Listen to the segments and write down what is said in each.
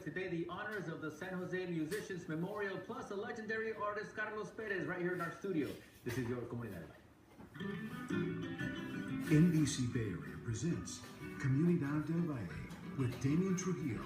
have today the honors of the San Jose Musicians Memorial plus a legendary artist, Carlos Perez, right here in our studio. This is your Comunidad Del Valle. NBC Bay Area presents Comunidad Del Valle with Damian Trujillo.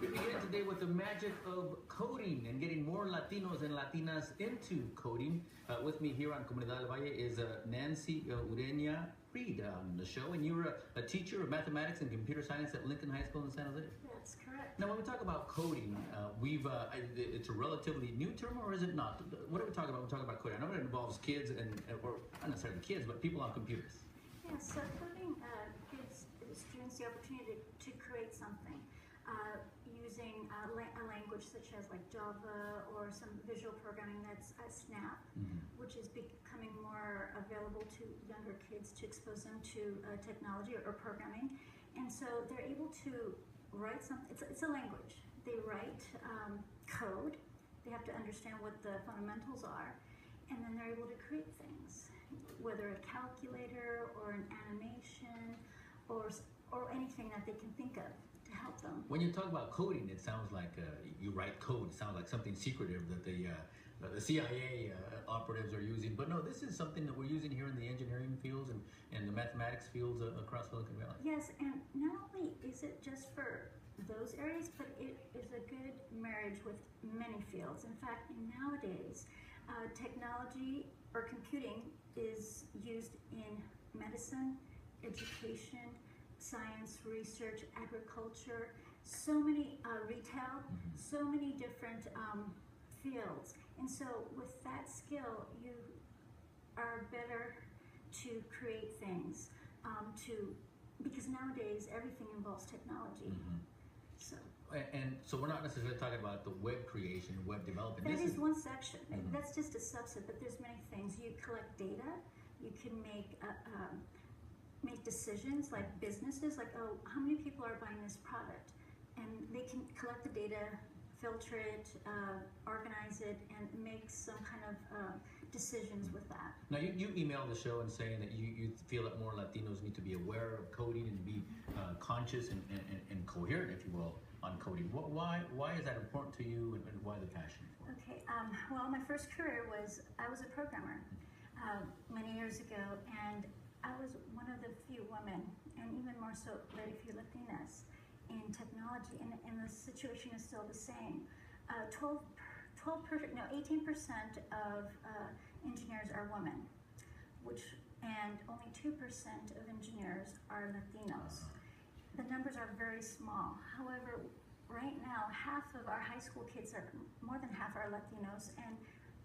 We begin today with the magic of coding and getting more Latinos and Latinas into coding. With me here on Comunidad Del Valle is Nancy Ureña Reid on the show, and you're a teacher of mathematics and computer science at Lincoln High School in San Jose. That's correct. Now, when we talk about coding, it's a relatively new term, or is it not? What are we talking about when we talk about coding? I know it involves kids, or not necessarily kids, but people on computers. Yeah, so coding gives students the opportunity to create something using a language such as like Java or some visual programming that's Snap, which is becoming more available to younger kids to expose them to technology or programming. And so they're able to write something. It's a language. They write code. They have to understand what the fundamentals are, and then they're able to create things, whether a calculator or an animation or anything that they can think of to help them. When you talk about coding, it sounds like you write code. It sounds like something secretive that the CIA operatives are using. But no, this is something that we're using here in the engineering fields and the mathematics fields across Silicon Valley. Yes, and not only is it just for those areas, but it is a good marriage with many fields. In fact, nowadays, technology or computing is used in medicine, education, science, research, agriculture, so many retail, so many different fields. And so with that skill, you are better to create things, because nowadays everything involves technology. So we're not necessarily talking about the web creation, web development. That is one section. That's just a subset, but there's many things. You collect data, you can make decisions, like businesses, like, oh, how many people are buying this product? And they can collect the data, filter it, organize it, and make some kind of decisions with that. Now, you emailed the show and saying that you feel that more Latinos need to be aware of coding and be conscious and coherent, if you will, on coding. Why is that important to you, and why the passion for it? Okay, well, my first career I was a programmer many years ago, and I was one of the few women, and even more so, very few Latinas in technology, and the situation is still the same. 18% of engineers are women, and only 2% of engineers are Latinos. The numbers are very small. However, right now, more than half are Latinos, and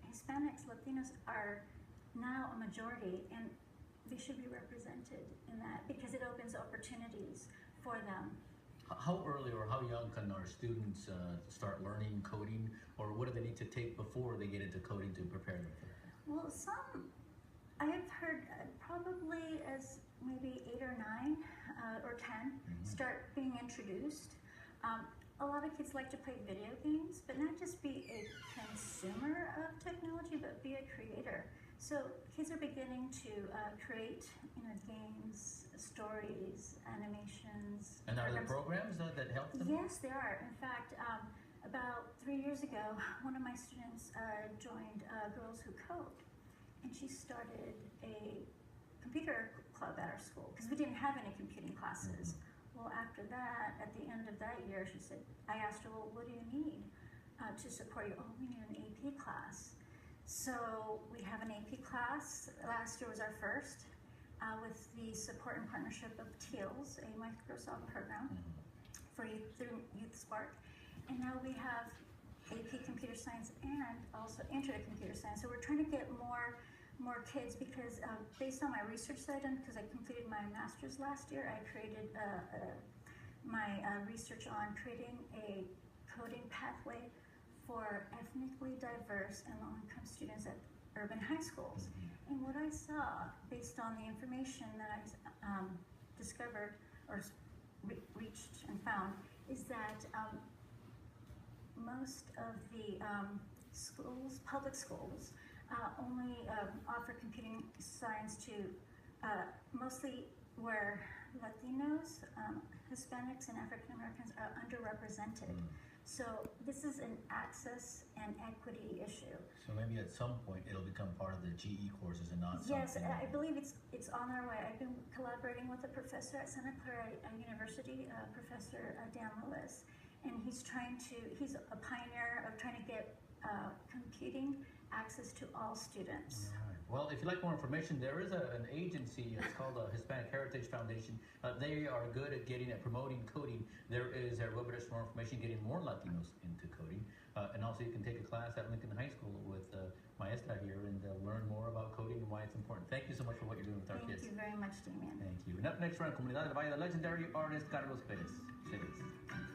Hispanics, Latinos are now a majority, and they should be represented in that because it opens opportunities for them. How early or how young can our students start learning coding, or what do they need to take before they get into coding to prepare them for that? Well, I have heard probably as maybe 8 or 9 or 10 start being introduced. A lot of kids like to play video games, but not just be a consumer of technology, but be a creator. So kids are beginning to create, games, stories, animations. And are there programs that help them? Yes, there are. In fact, about 3 years ago, one of my students joined Girls Who Code, and she started a computer club at our school because we didn't have any computing classes. Well, after that, at the end of that year, I asked her, well, what do you need to support you? Oh, we need an AP class. So we have an AP class. Last year was our first, with the support and partnership of TEALS, a Microsoft program for youth through Youth Spark. And now we have AP Computer Science and also Intro to Computer Science. So we're trying to get more kids because based on my research that I've done, because I completed my master's last year, I created my research on creating a coding pathway for ethnically diverse and low-income students at urban high schools. And what I saw, based on the information that I discovered or reached and found, is that most of the public schools, only offer computing science to mostly where Latinos, Hispanics and African Americans are underrepresented. So this is an access and equity issue. So maybe at some point it'll become part of the GE courses and not Yes, something. I believe it's on our way. I've been collaborating with a professor at Santa Clara University, Professor Dan Lewis, and he's a pioneer of trying to get computing access to all students. All right. Well, if you'd like more information, there is an agency. It's called the Hispanic Heritage Foundation. They are good at promoting coding. There is a website for more information, getting more Latinos into coding. And also you can take a class at Lincoln High School with Maestra here and learn more about coding and why it's important. Thank you so much for what you're doing with our kids. Thank you very much, Damian. Thank you. And up next, we're on Comunidad Del Valle, the legendary artist Carlos Perez.